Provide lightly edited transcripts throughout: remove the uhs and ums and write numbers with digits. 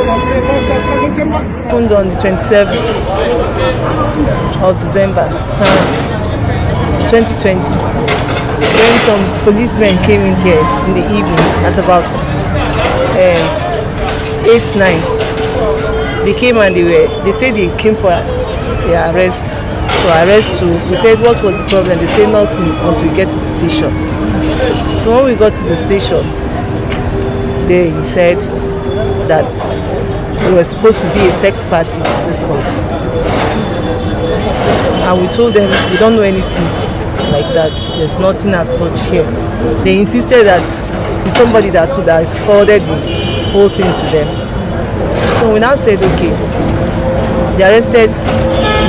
Happened on the 27th of December 2020, when some policemen came in here in the evening at about 8-9. They came and they said they came for their arrest, to arrest too. We said what was the problem? They said nothing until we get to the station. So when we got to the station, they said that it was supposed to be a sex party, this house. And we told them we don't know anything like that. There's nothing as such here. They insisted that it's somebody that forwarded the whole thing to them. So we now said, okay. They arrested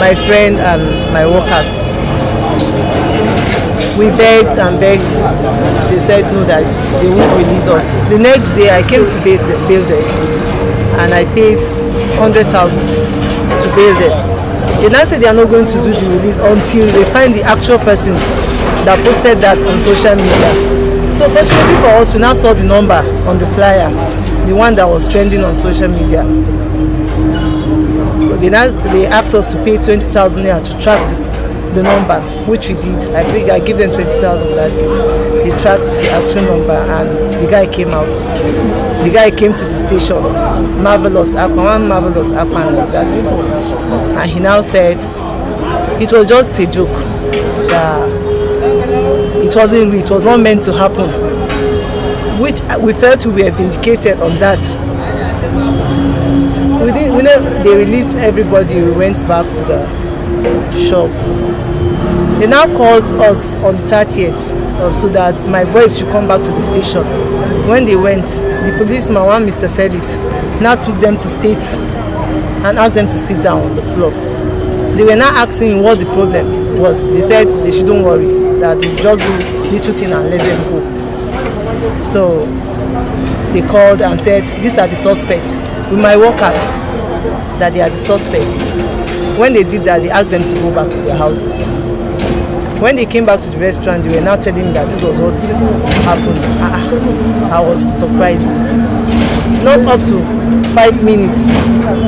my friend and my workers. We begged and begged. They said no, that they won't release us. The next day I came to bail them, and I paid 100,000 to bail them. They now said they are not going to do the release until they find the actual person that posted that on social media. So fortunately for us, we now saw the number on the flyer, the one that was trending on social media. So they asked us to pay 20,000 naira to track the number, which we did. I gave them 20,000 that day. They tracked the actual number, and the guy came out. The guy came to the station, one marvelous Akpan like that. And he now said it was just a joke. It wasn't real, it was not meant to happen. Which we felt we were vindicated on that. When they released everybody, we went back to the shop. They now called us on the 30th so that my boys should come back to the station. When they went, the policeman, one Mr. Felix, now took them to state and asked them to sit down on the floor. They were now asking what the problem was. They said they shouldn't worry, that they just do little thing and let them go. So they called and said, these are the suspects, with my workers, that they are the suspects. When they did that, they asked them to go back to their houses. When they came back to the restaurant, they were now telling me that this was what happened. I was surprised. Not up to 5 minutes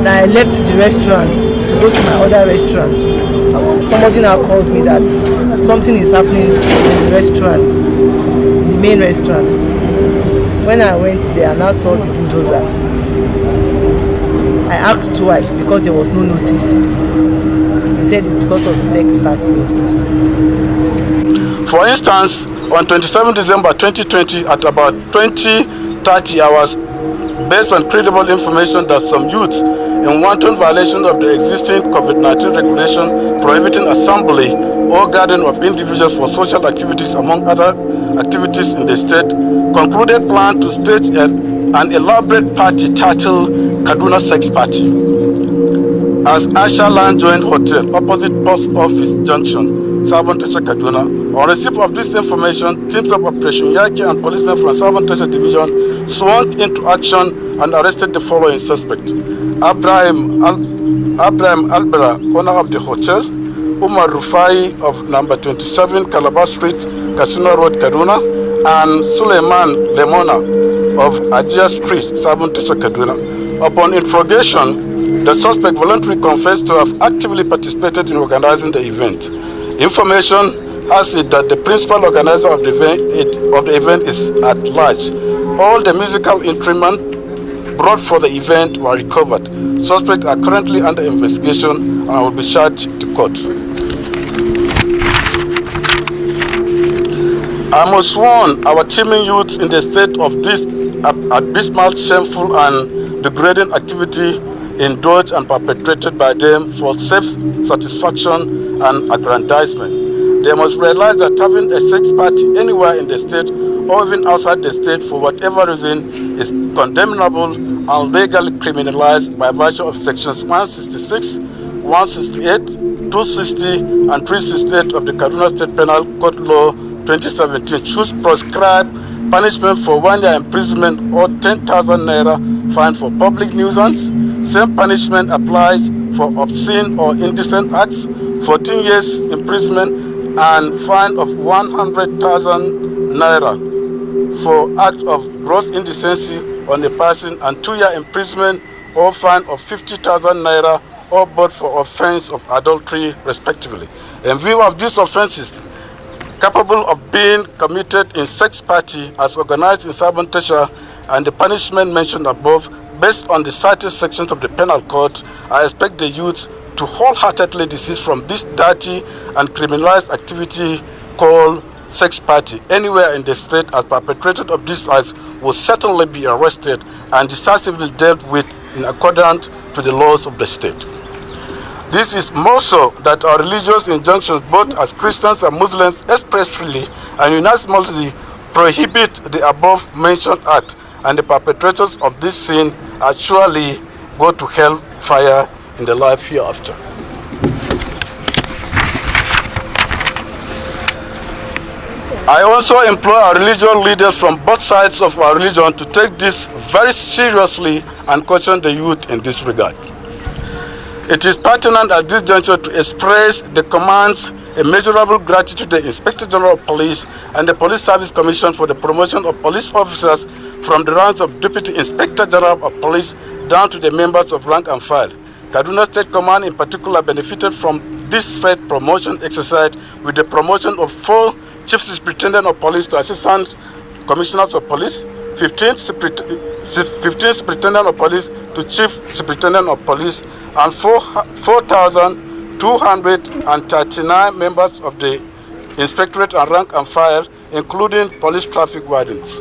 that I left the restaurant to go to my other restaurant. Somebody now called me that something is happening in the restaurant, the main restaurant. When I went there, I now saw the bulldozer. I asked why, because there was no notice. He said it's because of the sex party also. For instance, on 27 December 2020 at about 20:30 hours, based on credible information that some youths, in wanton violation of the existing COVID-19 regulation prohibiting assembly or gathering of individuals for social activities among other activities in the state, concluded plan to stage an elaborate party titled Kaduna Sex Party as Asha Land Joint Hotel opposite Post Office Junction, Sabon Tasha, Kaduna. On receipt of this information, teams of Operation Yaki and policemen from Sabon Tasha Division swung into action and arrested the following suspects: Abraham Albera, owner of the hotel; Umar Rufai of number 27 Calabar Street, Kasuna Road, Kaduna; and Suleiman Lemona of Ajia Street, Sabon Tasha, Kaduna. Upon interrogation, the suspect voluntarily confessed to have actively participated in organizing the event. Information has it that the principal organizer of the event is at large. All the musical instruments brought for the event were recovered. Suspects are currently under investigation and will be charged to court. I must warn our teeming youths in the state of this abysmal, shameful and degrading activity indulged and perpetrated by them for self-satisfaction and aggrandizement. They must realize that having a sex party anywhere in the state or even outside the state for whatever reason is condemnable and legally criminalized by virtue of sections 166, 168, 260 and 368 of the Kaduna State Penal Code Law 2017, which prescribe punishment for 1 year imprisonment or 10,000 naira fine for public nuisance. Same punishment applies for obscene or indecent acts, 14 years imprisonment and fine of 100,000 naira for act of gross indecency on a person, and 2 year imprisonment or fine of 50,000 naira or both for offense of adultery, respectively. In view of these offenses, capable of being committed in sex party as organized in Sabon and the punishment mentioned above, based on the cited sections of the Penal Code, I expect the youth to wholeheartedly desist from this dirty and criminalized activity called sex party anywhere in the state, as perpetrators of this acts will certainly be arrested and decisively dealt with in accordance to the laws of the state. This is more so that our religious injunctions, both as Christians and Muslims, expressly and unanimously prohibit the above mentioned act, and the perpetrators of this sin are surely go to hell fire in the life hereafter. I also implore our religious leaders from both sides of our religion to take this very seriously and caution the youth in this regard. It is pertinent at this juncture to express the command's immeasurable gratitude to the Inspector General of Police and the Police Service Commission for the promotion of police officers from the ranks of Deputy Inspector General of Police down to the members of rank and file. Kaduna State Command in particular benefited from this said promotion exercise with the promotion of 4 Chief Superintendent of Police to Assistant Commissioners of Police, 15 Superintendent of Police to Chief Superintendent of Police, and 4,239 members of the Inspectorate and rank and file, including police traffic wardens.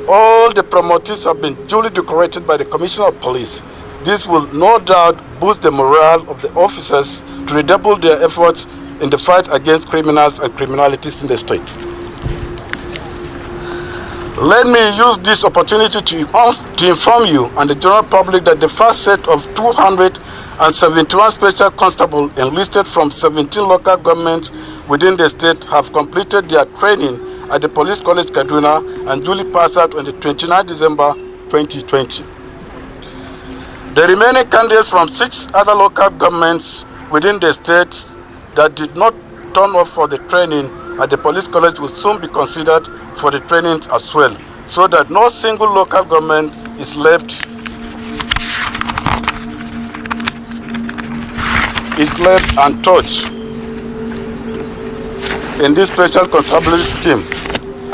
All the promotees have been duly decorated by the Commissioner of Police. This will no doubt boost the morale of the officers to redouble their efforts in the fight against criminals and criminalities in the state. Let me use this opportunity to inform you and the general public that the first set of 271 special constables enlisted from 17 local governments within the state have completed their training at the Police College Kaduna and duly passed out on the 29th December 2020. The remaining candidates from 6 other local governments within the state that did not turn up for the training at the Police College will soon be considered for the training as well, so that no single local government is left untouched in this special constabulary scheme,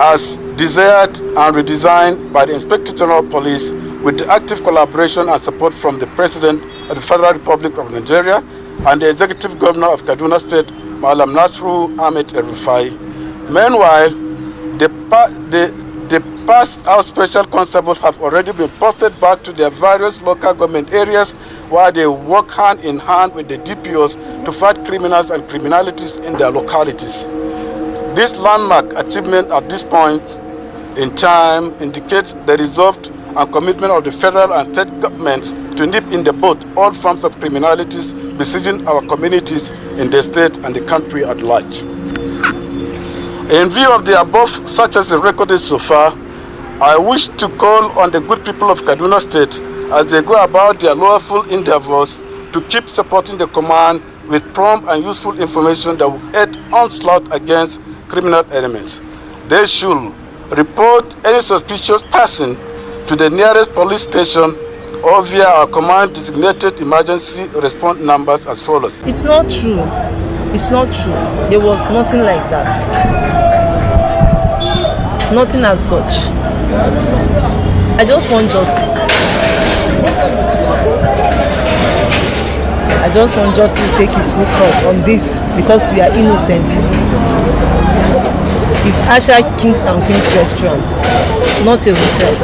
as desired and redesigned by the Inspector General of Police with the active collaboration and support from the President of the Federal Republic of Nigeria and the Executive Governor of Kaduna State, Malam Nasru Ahmed El-Rufai. Meanwhile, the passed out special constables have already been posted back to their various local government areas where they work hand in hand with the DPOs to fight criminals and criminalities in their localities. This landmark achievement at this point in time indicates the resolve and commitment of the federal and state governments to nip in the bud all forms of criminalities besieging our communities in the state and the country at large. In view of the above success recorded so far, I wish to call on the good people of Kaduna State as they go about their lawful endeavors to keep supporting the command with prompt and useful information that will aid onslaught against criminal elements. They should report any suspicious person to the nearest police station or via our command designated emergency response numbers as follows. It's not true. It's not true. There was nothing like that. Nothing as such. I just want justice. I just want justice to take its full course on this because we are innocent. It's Asha Kings and Queens restaurant, not a hotel.